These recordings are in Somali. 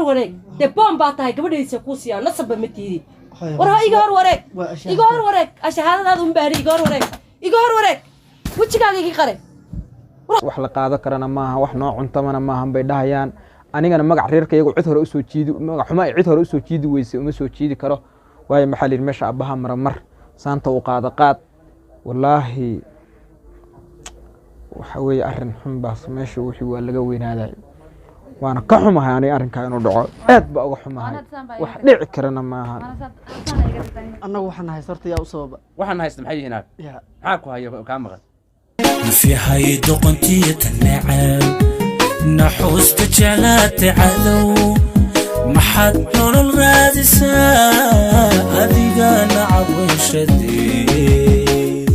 ورق ده بوم بعطاه قبل يسكوسيا نصب متيدي ورها إيجار ورق أشهادة هذا مباري إيجار ورق وش كاجي قري wax la qaado karana maaha wax noo cuntamana maahan bay dhahayaan anigana magac reerkaygu cid hore u soo jiidi magac xuma cid hore u soo jiidi weysay uma soo jiidi karo way maxalin meesha abaha mar saanta u qaad wallahi waxa weey arin xun baas meesha wixii waa laga weynaaday waana ka xumahay aniga arrinka inuu dhaco aad baa uga xumahay wax dhici karana maaha annagu waxaan haystaa yaa u sababa waxaan haystaa maxay yihiin maxaa ku hayo ka maqan في حيد قنتية النعم نحوس تجعلات عدو محد نور الغادسة أذيقا نعب شديد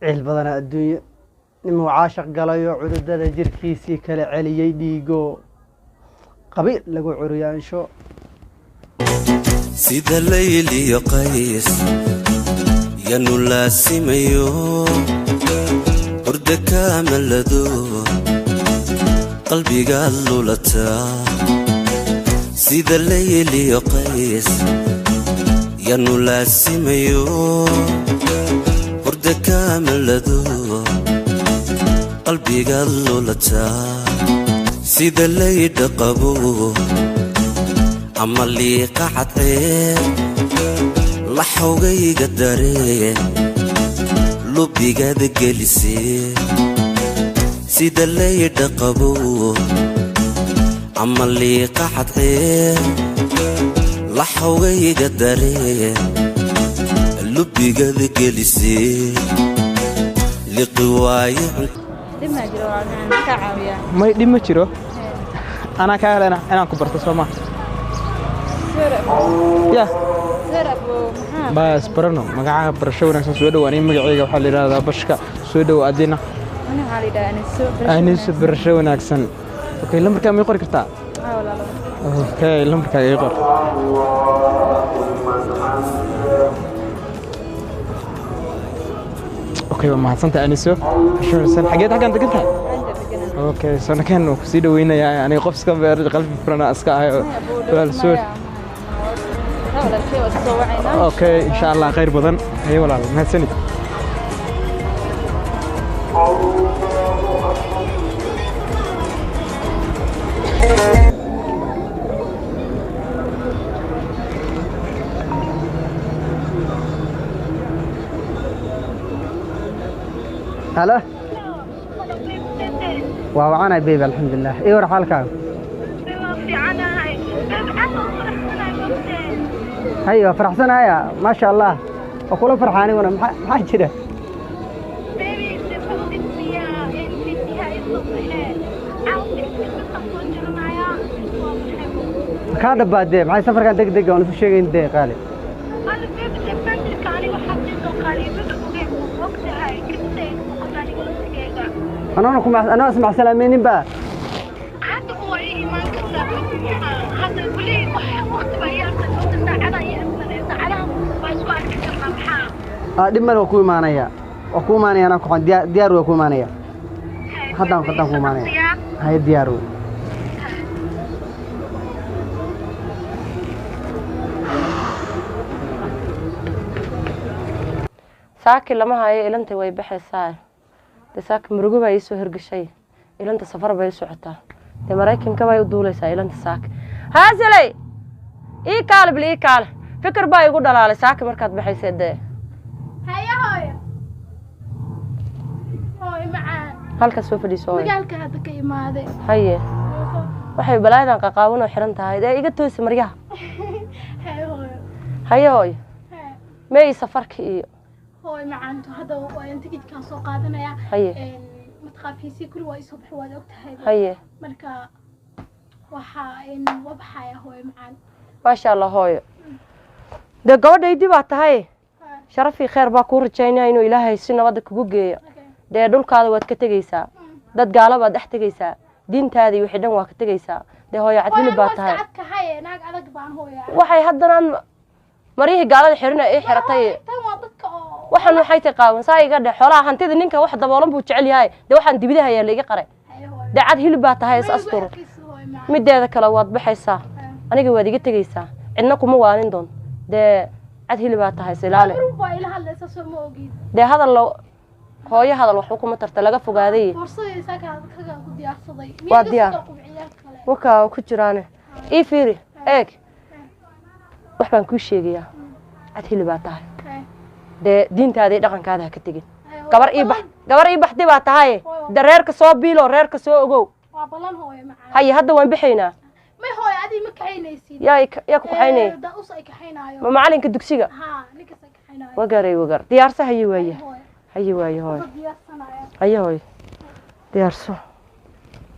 علبنا الدنيا نمو عاشق قلايو عدد جركيسي كلا علي يديقو قبيل لقو عريان شو سيد الليل يقيس ينو لاسميو ورد كامل لدو قلبي قال له لتا سيد الليل يقيس ينو لاسميو ورد كامل لدو قلبي قال له لتا سيد الليل قبو أما اللي قعدت لحوغي قدرين لبي قاد جلسين سيد اللي يدقبو أما اللي قحطين لحوغي قدرين لبي قاد جلسين لقواي لما جرو عنا كعاوية ما دي جرو أنا كهلنا أنا كبرت سوما يا بس برنو مقعها برشونا سودو وأنا مقعية وحلي هذا بشكا سودو أدينا أنا حالي ده أنيس برشونا أحسن أوكي لمر كم يقرأ كرتا ولا أوكي لمر كم يقرأ أوكي ما حصلت أنيسو شو سن حاجات حاجة أنت قلتها أوكي سنة كانوا سيدو وينا يعني قفز كم بيرجع قلبي فرنا أسكاء والسود اوكي ان شاء الله خير بدن اي والله ما سنت هلا وانا بيبي الحمد لله ايه ورا حالك ايوه فرحسنا يا ما شاء الله وكل فرحاني وانا ما جرى كان بعد معي سفر كان دق وانا في شيء عندي قالي انا اسمع سلامين بقى دمنا وكوي مانيا أنا كون ديارو وكوي مانيا خدام كوي مانيا هاي ديارو ساكن لما هاي إلى أنت ويبحث ساي تساكن مرجوبة يسوي هرقشي إلى أنت سفر بيسوي حتى تمريكن كبا يدولي ساي إلى أنت ساكن هازلي إيه قال بلي قال فكر باي يقول على ساكن مركز بحيث ده halka soo fadhiiso magaalka hada ka imaaday haye waxay balaadan qaqaawano xiran tahay iga toos maryaha haye hooyo meey safarkii iyo hooyo macaanto hada waan tigidhka soo qaadanaya matqafiisi kulli waa isoo baxay waad ogtahay haye marka waxa wabaxaya hooyo macaan ma sha Allah hooyo de gabadhaydii baa tahay sharafi khair baa ku rajaynaa inuu Ilaahay si nabad kugu geeyo dee dhulkaada waad ka tagaysaa dad gaala baad dhex tagaysaa diintaadii wixii dhan waa ka tagaysaa dee hooyo cadili baa tahay waxay haddana marihii gaalada xirina ay xiratay waxaan waxay taqaawan saa iga dhex xoolaha hantida ninka wax daboolan buu jecel yahay dee waxaan dibidaha ayaa la iga qaray dacad hilib baa tahay is asturo mideeda kale waad baxaysaa aniga waad iga tagaysaa cidna kuma waanin doon dee cad hilib baa tahay ilaale dee hadal hooyo hadal wax kuma tarta laga fogaaday waa diyaar wakaa ku jiraane ii fiiri eeg wax baan kuu sheegayaa cad hilib baa tahay dee diintaada iyo dhaqankaada ha ka tegin gabar ii baxdi baa tahay de reerka soo biilo reerka soo ogow haye hadda waan bixaynaa yaa ku kaxaynay ma macalinka dugsiga wagaray wagar diyaarsa haye waaye hooy haye hooy diyaarso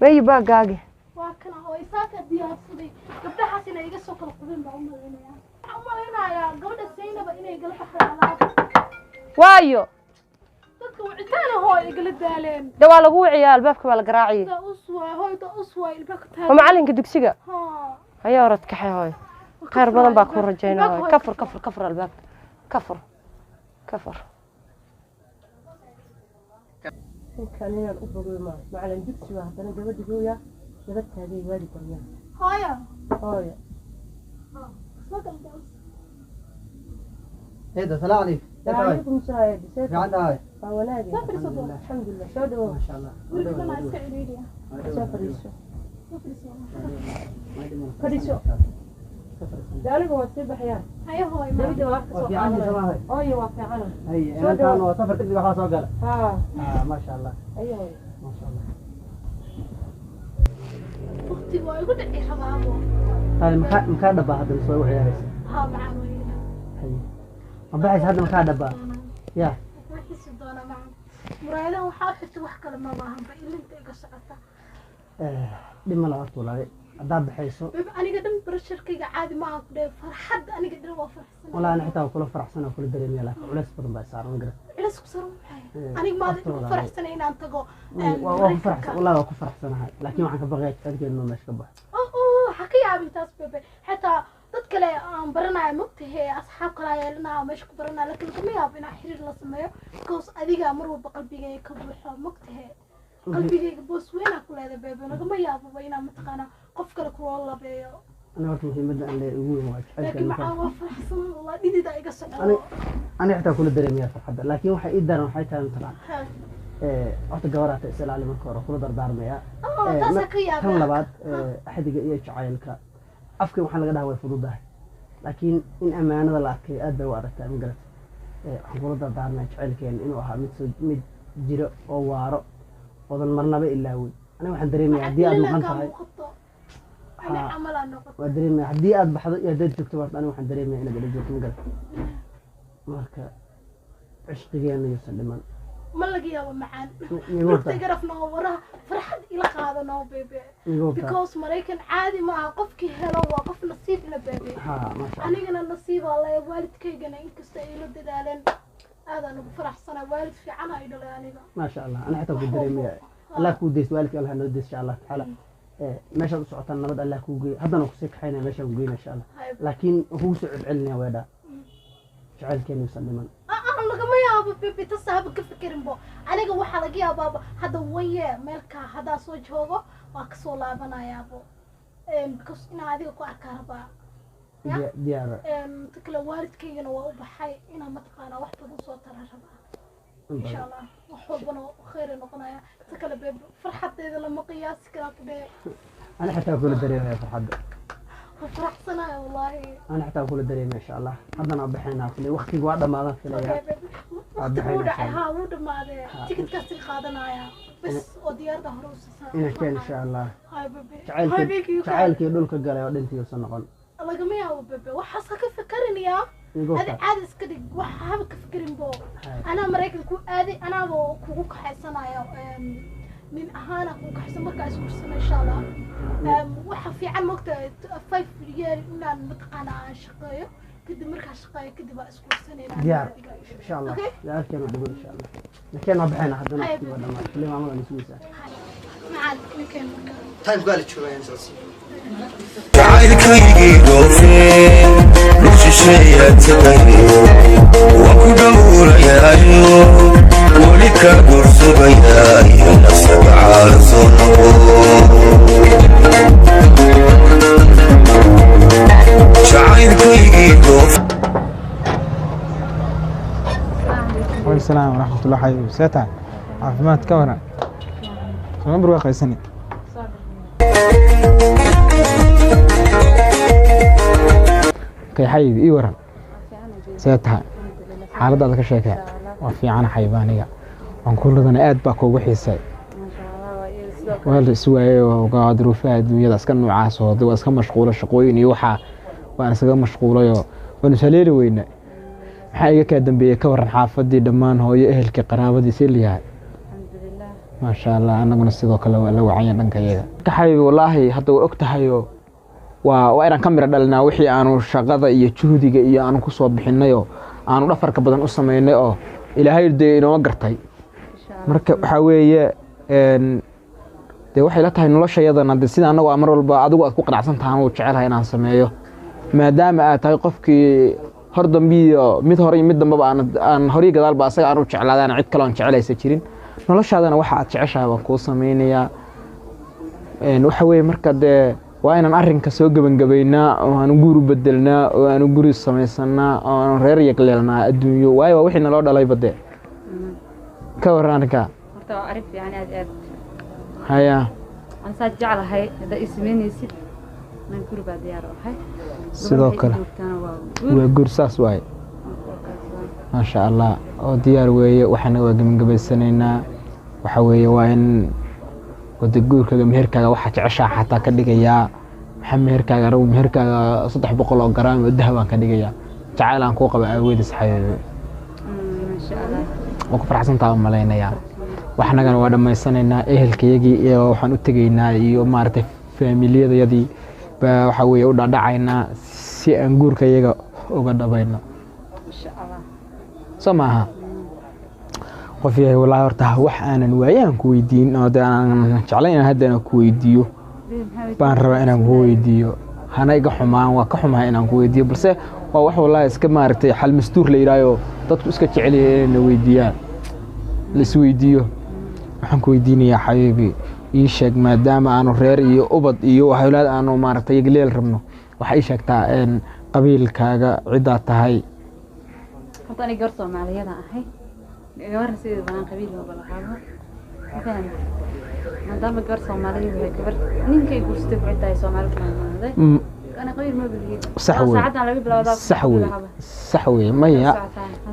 meeyi baagaagi waa kana hooy saaka diyaarsaday gabdhahaas inay iga soo kala qubin baa u malaynayaa gabadha Saynaba inay gala baxayaan waayo dadka wicitaana hooy igala daaleen dawaa lagu wiciyaa albaabka baa la garaaciyay ma macalinka dugsiga هيا ورد كحي هاي خير بدن باكون رجينا هاي كفر الباب كفر كان هنا الأبو مع الجبس واحد أنا جبت جويا جبت هذه وادي كريم هاي ايه ده سلام عليكم وعليكم السلام في عندها هاي ونادي الحمد لله شو دوا ما شاء الله فريسو داري هو سبح يا هيا هوي في عندي سماها ايوه واقع عنه هي انا كان سفر تبي خلاص وقال ما شاء الله ايوه ما شاء الله اختي وايد دحي حبابو هاي مكان دبا هذا مسوي وعياريس معاه هي ما بحس هذا مكان دبا يا وحس دونا معاه مرايده waxaa xigta wax kale ma baahan ba ilinta iga socota dhima la arto laa adaa baxayso aniga dhan barasharkayga caadi ma aha ku dheer farxad aniga dhan waa farxsan wala ana xitaa kula farxsan kula dareemaya laakiin culays badan baa saaran garan culays ku saaran aniga ma adiga farxsan inaan tago waa farxsan wallahi waa ku farxsanahay laakiin waxaan ka baqayaa dadkeena meesha ka baxo waxa ka yaabin taas bebe xitaa dad kale aan baranayo magtahay asxaab kale yeelana meesha ku baranayo laakiin kuma yaab inaan xiriir la sameeyo because adiga mar walba qalbigayga ka buuxo magtahay qalbigayga boos weyn ku leedahay bebe nagama yaabo inaan mataqaana qof kale ku labeeyo أنا وقت مهمة أن يقول واجد. لكن معه فرحان والله دي دا يقصد. أنا حتى كل دريميات حدا لكن واحد يقدر وحيتها مثلا. أعطي جوارات إسأل على مكورة كل دار مياه. كم لبعض أحد يجي عائلك أفكر وحنا قدها هو الفضول لكن إن أمانة لا كي أدى وارثة من قلت. كل دار مياه عائلك يعني إنه واحد مت جرء أو وارق وضل مرنا بإلا هو. أنا واحد دريميات دي أدو خنطة. ودريمي حدي أد بحض يدد دكتور أنا واحد دريمي أنا قلت جوت مقل مارك عشقي أنا يسلمان ما لقيه معان وقت قرفنا وراه فرحت إلى هذا نو بيبي because مريكن عادي ما قفك هلا وقف نصيب لبيبي ما شاء الله أنا النصيب الله والدك جنا إنك استيلوا دلالن هذا أنا بفرح سنة والد في عنا يدلالنا ما شاء الله أنا حتى بدريمي الله كوديس والدك الله نديس إن شاء الله تعالى ماشي صوت النبض الله كوجي هذا نقصك حين ماشي وجينا إن شاء الله لكن هو سعد علنا ودا شعل كان يسلمان أنا كم يا بابي تصاحب كيف فكرين بو أنا جو حلقي يا بابا هذا ويا ملك هذا صوت هو وأكسو لابنا يا بو بكوس إن هذه كوا كهرباء ديار تكلا وارد كي ينو بحي إن ما تقانا واحد بصوت الرجبة إن شاء الله وحبنا خير نقنايا تكلا بيب فرحة إذا لما قياس كذا أنا حتى أقول دريمة يا فرحة فرح سنة والله أنا حتى أقول دريمة إن شاء الله هذا نبحنا في وقت قاعد ما ذا في ليا وقت ها ود ما ذا تيجي تكسر خادنا يا بس وديار ظهروس إن شاء الله هاي بيبي تعال كي دول كجلا ودين في السنة الله جميع وبيبي وحاسة كيف فكرني يا هذا عادي سكدي وحاب كفكرين بو أنا مريكن كو عادي أنا بو كوك حسنا يا من أهانا كوك حسنا مركز كورسنا إن شاء الله وحفي عن وقت 5 ريال إن متقنا شقاية كده مركز شقاية كده بقى كورسنا ديار إن شاء الله لا كانوا بقول إن شاء الله لكن ما بحنا حد نحكي ولا ما كل ما عملنا نسويسه معاد لكن تايم قالت شو يعني سلسي تعالكي دوفين نفس الشيء تغير وكدور يا يوم ka gursugaya iyo nasaga caarso jacaylkaygii goof السلام ورحمة الله وبركاته عافمات كورا خلنا بروح قيسني كي حي إيه ورا سيتها حالة هذا كشيء وفي عنا حيوانية عن كل ذا نقاد باكو وحيساي وهذا سوى وقادر وفاد ويدا سكن نوعاس وهذا واسكن مشغولة شقوين يوحى وأنا سكن مشغولة يو ونسالير وين حاجة كادم بيه كورن حافظي دمان هو يأهل كقرابة سيليها ما شاء الله أنا من الصدق لو عين دنك يدا كحي والله حتى وقتها وأنا كاميرا دلنا وحي أنا شغادة يجهدي أنا كصوب بحنايو أنا رفر كبدن أصلا إلى هاي الدين وقرتي مركب حويه dee waxay la tahay noloshayadana de sida anagu amar walba adigu aad ku qanacsan tahay oo jecelahay inaan sameeyo maadaama aad tahay qofkii hor dambiyo mid hore iyo mid dambaba aan hore gadaal ba asaga aan u jeclaadaan cid kale aan jecelaysa jirin noloshaadana waxa aad jeceshahay waan ku sameeynaya waxa weeye marka de waa inaan arrinka soo gabangabaynaa oo aan guur u bedelnaa oo aan guri samaysanaa oo aan reer yaqleelnaa adduunyo waayo wixii naloo dhalay bade ka waranka horta arif yani aad هيا أنا سأجعل هاي هذا اسمين يصير من قرب دياره هاي سيدوكلا وقرصاص واي ما شاء الله وديار ويا وحنا واقفين قبل سنين وحوي وين ودقور كذا مهركا وحش عشاء حتى كدقيا محمد مهركا رو مهركا سطح بقول جرام الذهب كدقيا تعال عن كوكب أويد صحيح ما شاء الله وكفر حسن طعم ملاينا يا waxnagan waa dhamaysanayna ehelkayagii iyo waxaan u tagaynaa iyo maartay familiyadayadii ba waxa weeye u dhadhacaynaa si aan guurkayaga uga dhabayno insha Allah samaha qof yahay wallahi horta wax aanan waayaan ku weydiin oo aan jeclayn haddana ku weydiiyo baan rabaa inaan ku weydiiyo hana iga xumaan waa ka xumaa inaan ku weydiiyo balse waa wax wallahi iska maartay xal mastuur la yiraayo dadku iska jecel yihiin inay weydiiyaan la isweydiiyo waxaan ku weydiinayaa xabiibi ii sheeg maadaama aanu reer iyo ubad iyo hawlaad aanu maartay igleel rabno waxa ii sheegtaa qabiilkaaga cidaa tahay horta ani gabar Soomaaliyada ahay gabar sidii baan qabiil ma balaqaado waxaan maadaama gabar Soomaaliyeed ay gabar ninkay guurstay ku ciday Soomaaliyeed أنا غير ما بلقيت صحوي مايا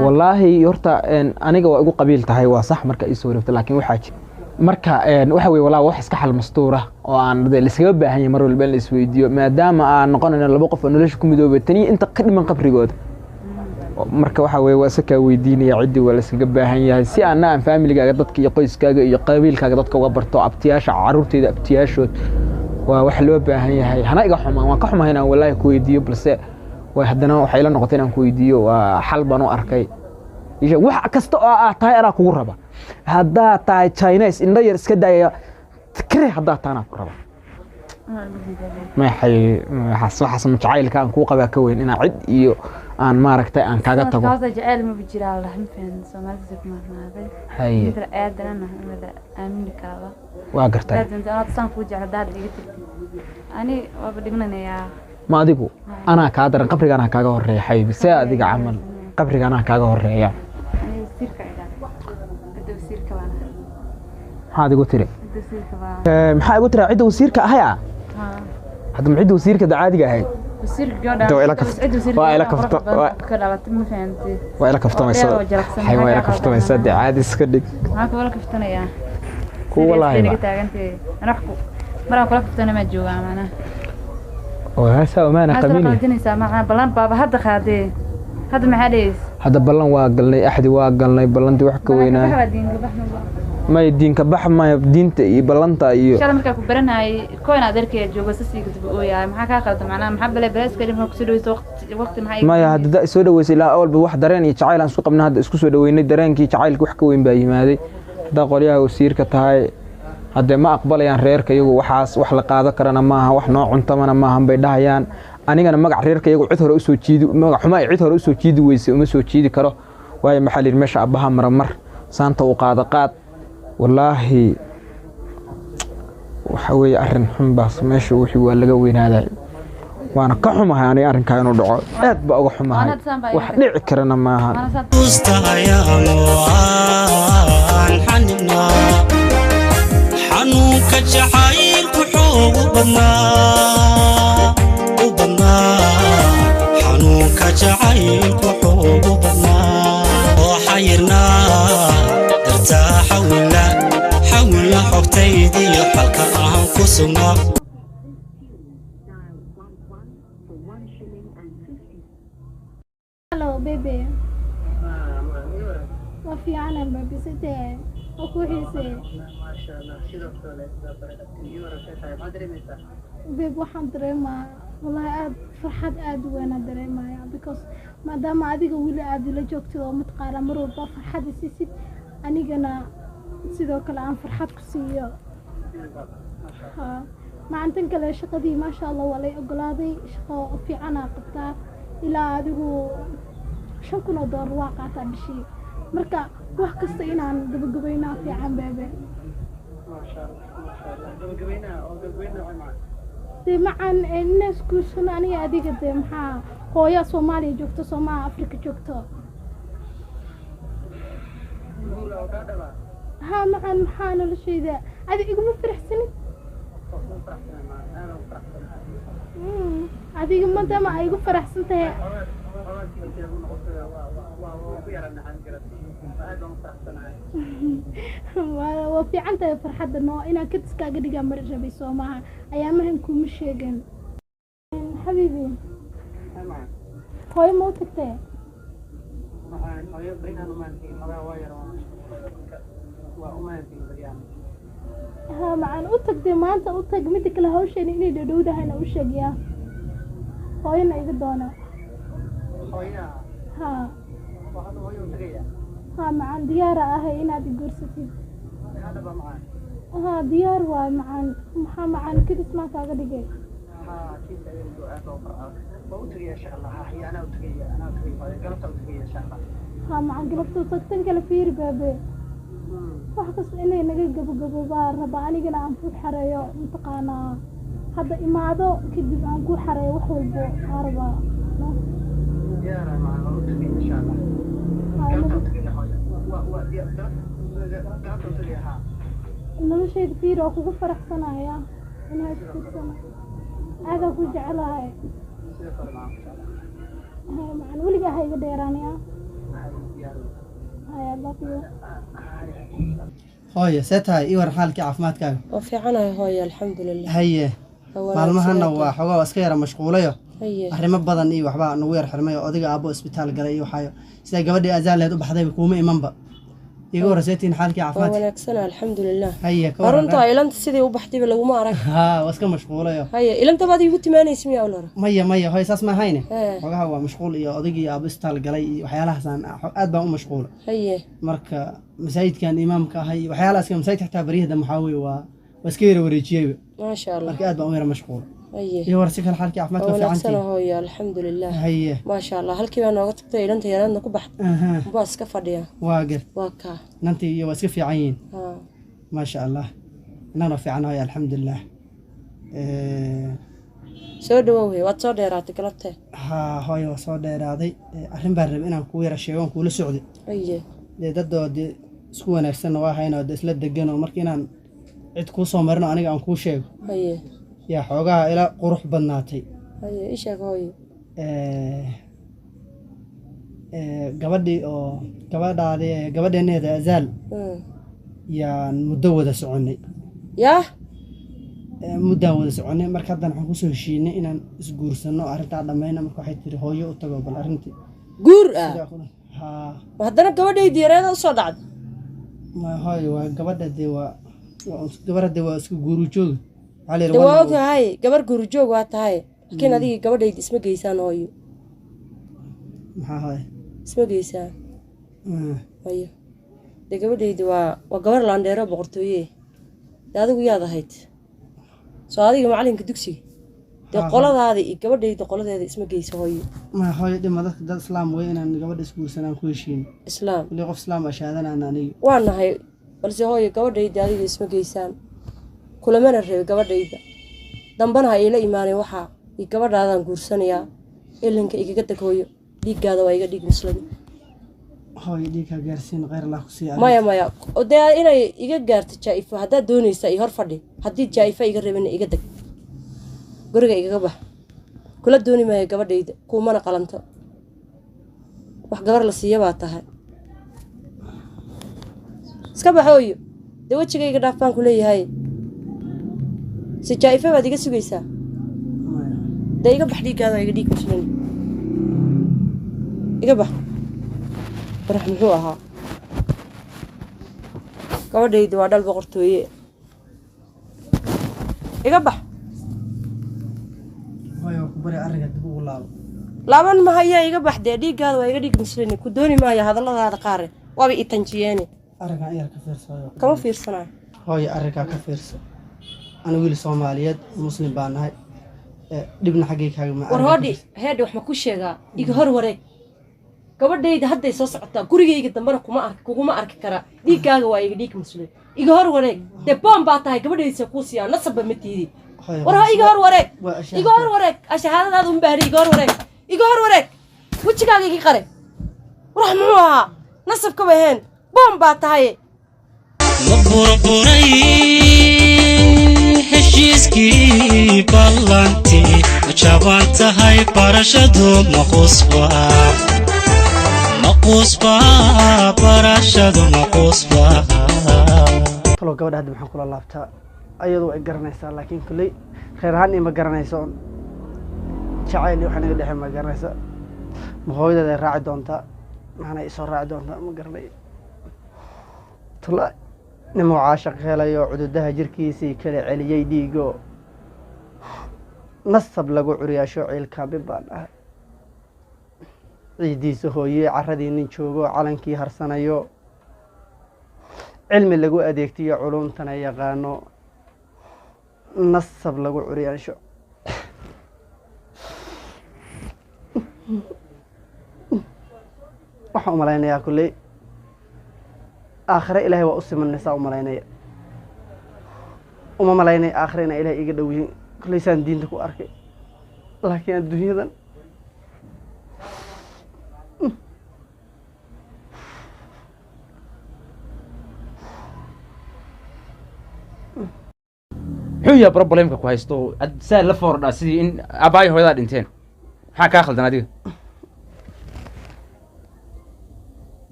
والله يورتا أنا جو أقول قبيل تهاي وصح مركا يسولف لكن وحاج مركا وحوي والله وح إسكحل مستورة وأنا ذا السبب هي مرة البين السويديو ما دام نقول إن البوقف إنه ليش كوميدو بالتاني أنت قد من قبل جود مركا وحوي وسكا ويديني يعدي ولا سجب هي سي أنا فاميلي قاعدتك يقيس قبيل قاعدتك وقبرتو أبتياش عرورتي أبتياش وwax loo baahan yahay hana iga xumaan waan ka xumaayna wallahi ku weydiiyo balse way hadana waxay la noqotay inaan ku weydiiyo waa xal baan u arkay wax kasta oo aad tahay ana kugu raba hadaa tahay Chinese indha yar iska daaya tikre hadaa taana ku raba ma hay xasan jacaylka aan ku qabaa ka weyn inaan cid iyo aan maaragtay aan kaaga tago kaasa jacayl ma bijira Allah mafaan Soomaalida ku maarnaaday hay inta aadana wada aamin kaaba waa gartay aadanta aad san ku jeclaad iga tirtay ani waa badhignanayaa ma adigu ana ka daran qabriga ana kaaga horeeyay xaybi si adiga camal qabriga ana kaaga horeeya ani sirka baan maxaad igu tiri maxaa igu tiri cid wasiirka ahaya hadda cid wasiirka caadiga ahay وسير جودا وإلى كفت وإلى كفت ما يصير حي وإلى كفت ما يصير عادي سكدك معك ولا كفتنا يا هو والله ما أنا أحكو مرة ولا كفتنا ما جوا معنا وهسا ما أنا قبيلي هذا قدني سامع بلان بابا هذا خادي هذا محاديث هذا بلان واقلني أحد واقلني بلان دي وحكي وينا ما يدين كبح ما يدين تي بلانتا إيو شغلة مركب برناي كوين أدرك جوا سسي كتب ويا محاكا خلط معنا محب له بلاس كلمة كسر وقت معي ما يا هذا سودا وسيلة أول بواحد درين يتعايل عن سوق من هذا اسكو سودا وين درين كي يتعايل وحكي وين باي ما هذه ده قرية وسير كتاي هذا ما أقبل يعني رير كيو وحاس وحلقة ذكرنا معها وحنا عنتمنا معهم بيدهيان أنا مقع رير كيو عثر أسود شيد مقع حماي عثر أسود شيد ويس ومسود شيد كره وهي محل المشى أبها مرمر saanta u qaada qaad wallaahi waxa weeye arrin xun baas meesha wixii waa laga weynaaday waana ka xumahay aniga arrinkaa inuu dhaco aad baa uga xumahay wax dhici karana maaha xanuunka jacaylku xoogu badnaa xanuunka jacaylku xoogu badnaa oo xayirnaa dartaa xawila xogtaydiyo xalka ahan ku sugnaa Hello baby. وفي عنا البيبي ستة وكوحيسة. ما شاء الله شنو سوالف بيب waxaan dareemaa wallahi aad farxad aad u weyn dareemaya because maadaama adiga wili aad la joogto oo matqaara mar walba farxad isisid anigana sidoo kale aan farxad ku siiyo maantan kale shaqadii ma sha Allah walay ogolaaday shaqo fiican aan qabtaa ilaa adigu $5,000 waa qaataa bishii marka wax kasta inaan gabagabayna fiican beebe ما شاء الله gabagabayna macaan dee macaan innaas ku sunaaniya adiga dee maxaa hooyo Soomaaliya joogto Soomaaliya Afrika joogto ها معن محانا لشي ذا هذه يقوم فرح سنة هذه يقوم انت ما يقوم فرح سنة وفي عنده فرحة انه انا كنت قاعد امر جبي سومها ايامها نكون مش هيجن حبيبي هاي موتك ها معن أتقد ما أنت أتقد متك لهوش إني دودة هنا وشجيا هاينا يقدونا ها ها معن ديار هاي إنا دي قرستي ها ديار واي معن معن كده اسمها كاغدي ها معن قلبتو تكتن كلا فير بابي waxaas inay naga gabagabaa raba anigana aan ku xareeyo intaqaana hadda imaado kadib aan ku xareeyo wax walbo arba diyaar ma aan u tagay insha Allah noloshayda fiir oo kugu faraxsanaya inaad fiirsana aada ku jecelahay macaan weligaa ha iga dheeraanaya hooyo seetahay iwar xaalkii caafimaadkaaga oo fiicanahay hooyo alxamdulilah haye maalmahana waa xogaa iska yara mashquulayo arrimo badan iyo waxba nagu yar xirmay oo odiga aabo isbitaal galay iyo waxaayo sida gabadhii azaaleed u baxday kuuma imanba iga waraysatiin xaalkii caafimaad wanaagsan alxamdulilah haye arunta ilanta sidii u baxday laguma arag ha waska mashquulayo haye ilanta baad igu timaanaysa miyaa ularo maya hooyo saas ma hayne xogaha waa mashquul iyo odigii aabo isbitaal galay iyo waxyaalahaas aad baan u mashquul haye marka masaajidkan imaamka ahay waxyaalahaas masaajid xataa bariyada maxaa weeye waa iska yara wareejiyay ma sha Allah marka aad baan u yara mashquul iyo warsi kale xalkii caafimaadka fiicantii hooyo alxamdulilah haye ma sha Allah halkii baan nooga tagtay ilanta yaraadna ku baxday baa iska fadhiya waa gar waa ka nantii iyo waa iska fiican yihiin ma sha Allah nana fiican hooyo alxamdulilah soo dhawow waad soo dheeraatay galabtay hooyo waa soo dheeraaday arrin baan rabay inaan kuu yara sheego kula socdo haye daddoodii isku wanaagsan waa haynaa isla degan oo markii inaan cid ku soo marino aniga aan kuu sheego haye yaa xoogaa ila qurux badnaatay haye isheeg hooyo gabadhii oo gabadheeneeda azaal yaan muddo wada soconay yaa muddaan wada soconay marka haddana waxaan kusoo heshiinay inaan isguursano arrintaa dhammayna marka waxay tiri hooyo u tago bal arrintii guur ah haddana gabadhaydii yareeda usoo dhacday ma hooyo waa gabadha dee waa gabadha waa isku guuru joog waa ogahay gabar guuru joog waa tahay laakiin adiga gabadhaydi isma geysaan hooyo maxaa hooyo isma geysaan hooyo dee gabadhaydi waa gabar laandheero boqortooye dee adigu yaad ahayd soo adiga macalinka dugsiga dee qoladaada iyo gabadhayda qoladeeda isma geyso hooyo ما هاي دي مدرك ده إسلام وين أنا قبل أسبوع سنة كويشين islaam اللي قف إسلام أشهدنا أنا أني waa nahay balse hooyo gabadhayda adiga isma geysaan kulamana reebe gabadhayda dambana ha iila imaanay waxaa iyo gabadhaadaan guursanayaa ilinka igaga tag hooyo dhiiggaada waa iga dhiig muslimi هاي دي كجالسين غير الله كسي maya maya dee inay iga gaarto jaa-ifo haddaad doonaysaa iyo hor fadhi haddii jaa-ifo iga reebina iga deg guriga igaga bax kula dooni maayo gabadhayda kuumana qalanto wax gabar la siiya baa tahay iska bax hooyo dee wejigayga dhaaf baan ku leeyahay si jaa-ifo baad iga sugaysaa dee iga bax dhiiggaada waa iga dhiig muslimi iga bax barax muxuu ahaa gabadhayda waa dhal boqortooye iga bax هاي وكبري أرجع تبغى الله laaban mahaya iga bax dee dhiiggaada waa iga dhiig muslimi ku dooni maayo hadalladaada qaare waaba i tanjiyeen أرجع إير كفير سوي kama fiirsanayo هاي أرجع كفير أنا ويل سوماليات مسلم بانهاي دبنا حقيقة حاجة war hoodhi heedhi wax ma ku sheegaa iga hor wareeg gabadhayda hadday soo socotaa gurigayga dambena kuguma arki karaa dhiiggaaga waa iga dhiig muslimi iga hor wareeg dee boon baa tahay gabadhaysa kuu siiyaa nasabba ma tiidi war ha iga hor wareeg iga hor wareeg shahaadadaada un baahri iga hor wareeg iga hor wareeg wejigaaga igi qare warax muxuu ahaa nasabka baheen boon baa tahay burburay heshiiskii ballantii ma jaban tahay barashadu maqusba barashadu maqusba طلو قبل هذا محن كل الله بتاع أيضا إجرنا يسال لكن كلي خير هني ما جرنا يسون شعيل وحنا قد إحنا ما جرنا يسال مهويدا ذا راعي دونتا معنا يسون راعي دونتا ما جرنا طلع نمو عاشق خيلا يقعد ده جركيسي كلا علي ديجو نصب لقو عريا شعيل كابي بانا ciidiisa hooye caradii nin joogo calankii harsanayo cilmi lagu adeegtiyo culumtana yaqaano nasab lagu curiyaansho waxaan u malaynayaa kulley aakhire ilaahay waa u simanaysaa u malaynaya uma malaynaya aakhire inaa ilaahay iga dhow yihiin kulley saan diinta ku arkay laakiin adduunyadan muxuu yahay problemka ku haysto saa la foordhaa sidii in aabbahay hooyadaa dhinteen maxaa kaa khaldan adiga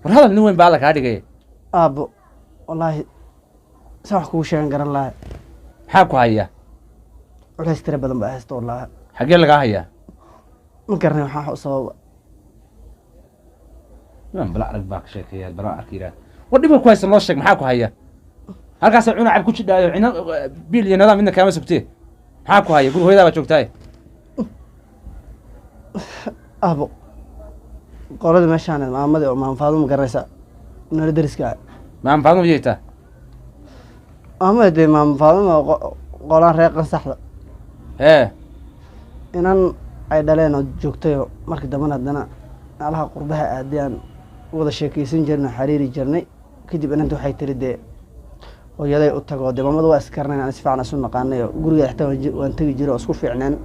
war hadal nin weyn baa alla kaa dhigaya aabbo wallaahi saa wax kugu sheegan garan laha maxaa ku hayaa culays tira badan baa haysta wallaahi xaggee lagaa hayaa ma garanay waxaa wax u sababa niman bala arag baa ka sheekeeya bala arka yidhaah war dhibka ku haysta noo sheeg maxaa ku haya halkaasay cuna cab ku jidhaayo cina bil iyo nidaam midna kaama sugtee maxaa ku haya guri hooyadaa baa joogtaaye aabbo qolada meeshaan maamadii oo maanfaado ma garanaysaa nala deriska maanfaadma miyay taa maamada dee maanfaado qolaan reer qansaxda inan ay dhaleen oo joogtayoo markii dambana haddana meelaha qurbaha aadayaan wada sheekaysan jirnay xariiri jirnay kadib inanta waxay tiri dee hooyaday u tago dee maamada waa iskarnayn aan si fiican isu naqaanay oo guriga xitaa waan tegi jiray oo isku fiicneen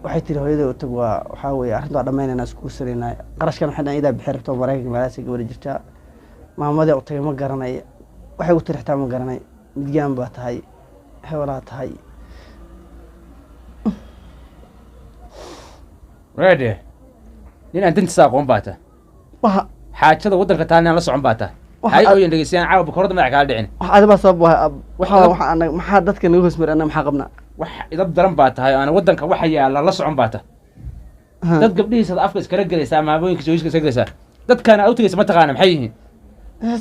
waxay tiri hooyaday u tag waa waxaa weeye arrinta waa dhammaynayna isku guursanayna qarashkan waxay dhan idaa bixi rabto maraykanka meelahaasay gabadha jirtaa maamadii u tagay ma garanay waxay u tiri xitaa ma garanay midgaan baa tahay hewlaa tahay reede nin aan dantiisa aqoon baa ta waxa xaajada waddanka taa inaan la socon baa ta hay ooyan dhegeysayaan caawa bakorada madax kaala dhicin wax adibaa sabab waxa maxaa dadka naga hoos mari annaga maxaa qabnaa wax idab daran baa tahay aan waddanka waxa yaala la socon baa ta dad gabdhihiisa afka iskala gelaysaa maamooyinka joogiska iska gelaysaa dadkaana u tegaysa ma taqaana maxay yihiin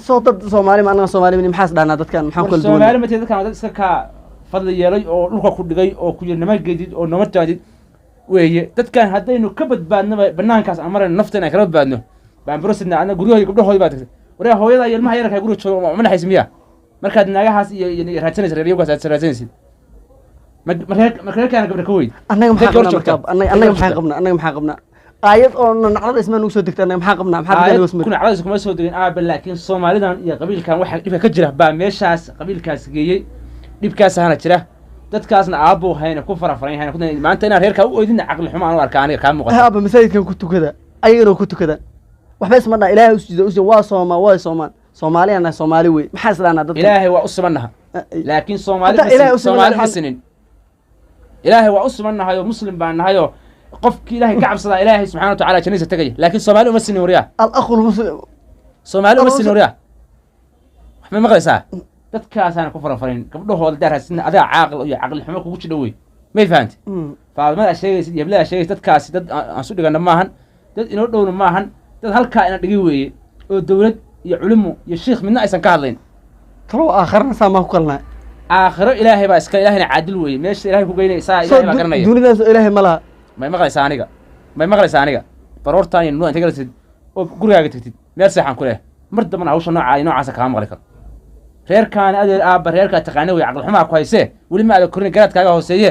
soo dad Soomaali ma annaga Soomaali maxaas dhaanaa dadkan maxaan kala duwan Soomaali ma tii dadkan dad iska ka fadli yeelay oo dhulka ku dhigay oo ku yirnama geedid oo nama jaadid weeye dadkan haddaynu ka badbaadno banaankaas amarayno nafteena ay kala badbaadno baan brosidna ana guryahoodii gabdhahoodii baa tagtay waraa hooyada iyo ilmaha yarka guriga jooga ma naxaysi miya markaad naagahaas iyo raadsanaysa reeriyowgaas aad raadsanaysid marka kana gabdha ka weyd annaga maxaa qabnaa aayad oo naclada ismaan ugu soo degtay annaga maxaa qabnaa maxaa dadana wasmar kuna cadays kuma soo degin aaba laakiin Soomaalidan iyo qabiilkan waxa dhibka ka jira baa meeshaas qabiilkaas geeyay dhibkaas ahna jira dadkaasna aabo hayna ku farafarayaan maanta inaan reerka u oydin aqal xumo aan u arkaa aniga ka muuqato aaba masaajidkan ku tukada ayagana ku tukada waxba isma dhaa ilaahay u soo waa Soomaaliyana Soomaali way maxaa islaana dadka ilaahay waa u subanaha laakiin Soomaali ma sinin ilaahay waa u subanahay oo muslim baan nahay oo qofkii ilaahay ka cabsada ilaahay subxaanahu wa ta'ala jannada tagay laakiin Soomaali uma sinin wariya al-akhul muslim Soomaali uma sinin wariya wax ma maqlaysaa dadkaasana ku farafarin gabdhahooda daarasina adaa caaqil iyo aqal xumo kugu jidhaway may fahanti faadmada sheegaysid iyo bilaa sheegaysid dadkaasi dad aan su dhigana maahan dad inoo dhowna maahan dad halka ina dhigi weeye oo dawlad iyo culimo iyo sheekh midna aysan ka hadlayn talo aakhirna saama ku kalnaa aakhiro ilaahay baa iska ilaahayna caadil weeye meesha ilaahay ku geynaysaa ilaahay baa garanaya dunidaas ilaahay ma laha may maqlaysaa aniga baroortaan iyo inta galasid oo gurigaaga tagtid meel seexan ku leh mar dambana hawsha noocaasa kaa maqli karo reerkaan adeer aabba reerkaa taqaana wey caqli xumaa ku haysee weli ma aada korin garaadkaaga hooseeye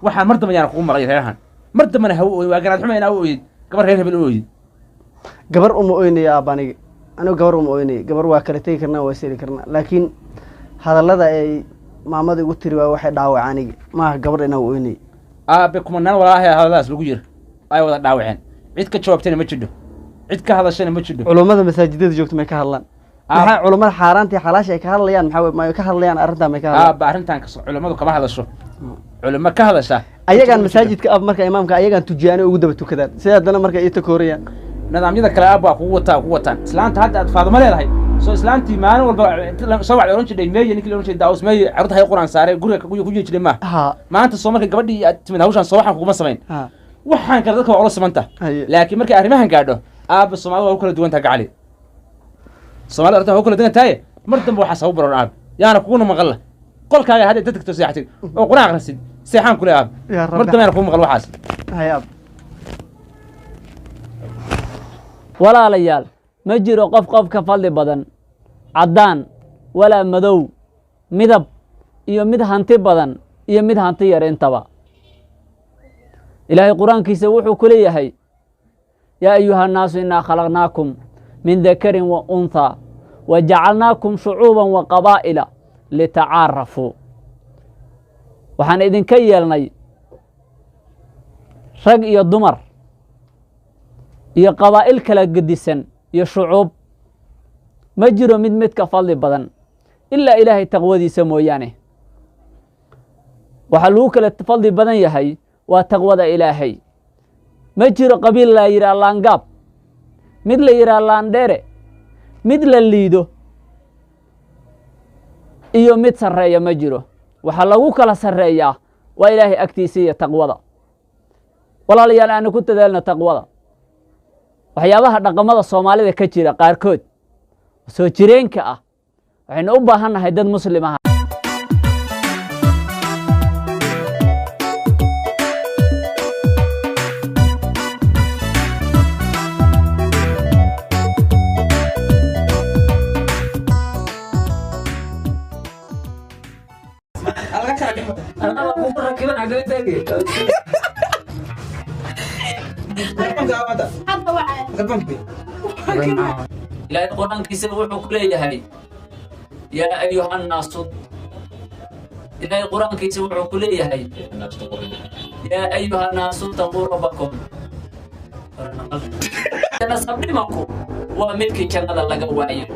waxaan mar dambe yaan kugu maqlay reerahan mar dambana ha u ooyin waa garaad xuma inaa u ooyid gabar reer hebel u ooyid gabar uma ooynaya aabba anigu gabar uma ooynaya gabar waa kala tegi karnaa waa seli karnaa laakiin hadallada ay maamada igu tiri waa waxay dhaawaceen aniga maaha gabar inaa u ooynaya aabe kumanaan walaahay hadalladaas lagu yiri ay wada dhaawaceen cid ka jawaabtayna ma jidho cid ka hadashayna ma jidho culummada masaajidada joogta may ka hadlaan maxaa culummada xaaraantii xalaasha ay ka hadlayaan maxaa may ka hadlayaan arrintan may ka hadlaan aabe arrintan culummadu kama hadasho culummo ka hadasha ayagaan masaajidka ab marka imaamka ayagaan tujiyaano ugu daba tukadaan sida haddana marka ay takoorayaan nidaamyada kale aab waa kugu wataan islaanta hadda aad faadimo leedahay soo islaantii maalin walba soo wacdi oran jiray meeye ninkii oran jiray daawus meeye carruurta hay quraan saaray guriga ku jiri jiray ma maanta soo markay gabadhii aad timid hawshan soo waxaan kuguma samayn waxaan kale dadka waa ula samanta laakiin markay arrimahan gaadho aabba Soomaalida waa u kala duwan tahay gacali Soomaalida arrintan waa u kala duwan tahay mar dambe waxaa sababu baroon aab yaana kuguna maqalla qolkaaga hadda dad tagto seexatid oo quraan akhrisid seexan kule aab mar dambe yaana kugu maqal waxaas hayaab walaalayaal ma jiro qof ka fadli badan caddaan walaa madow midab iyo mid hanti badan iyo mid hanti yar intaba ilaahay qur-aankiisa wuxuu ku leeyahay yaa ayuha annaasu innaa khalaqnaakum min dakarin wa unthaa wa jacalnaakum shucuuban wa qabaa'ila litacaarafuu waxaan idinka yeelnay rag iyo dumar iyo qabaa'il kala gedisan iyo shucuub ma jiro mid ka fadli badan ilaa ilaahay taqwadiisa mooyaane waxaa lagu kala fadli badan yahay waa taqwada ilaahay ma jiro qabiil la yidhaha laangaab mid la yidhaha laandheere mid la liido iyo mid sarreeya ma jiro waxaa lagu kala sarreeyaa waa ilaahay agtiisa iyo taqwada walaalayaal aanu ku dadaalno taqwada waxyaabaha dhaqamada Soomaalida ka jira qaarkood soo jireenka ah waxaynu u baahannahay dad muslim ah إلهي القرآن كيسر وحو كليهي يا أيها الناس إلهي القرآن كيسر وحو كليهي يا أيها الناس اتقوا ربكم أنا صبري ماكو وملكي كان هذا لقوا وعيه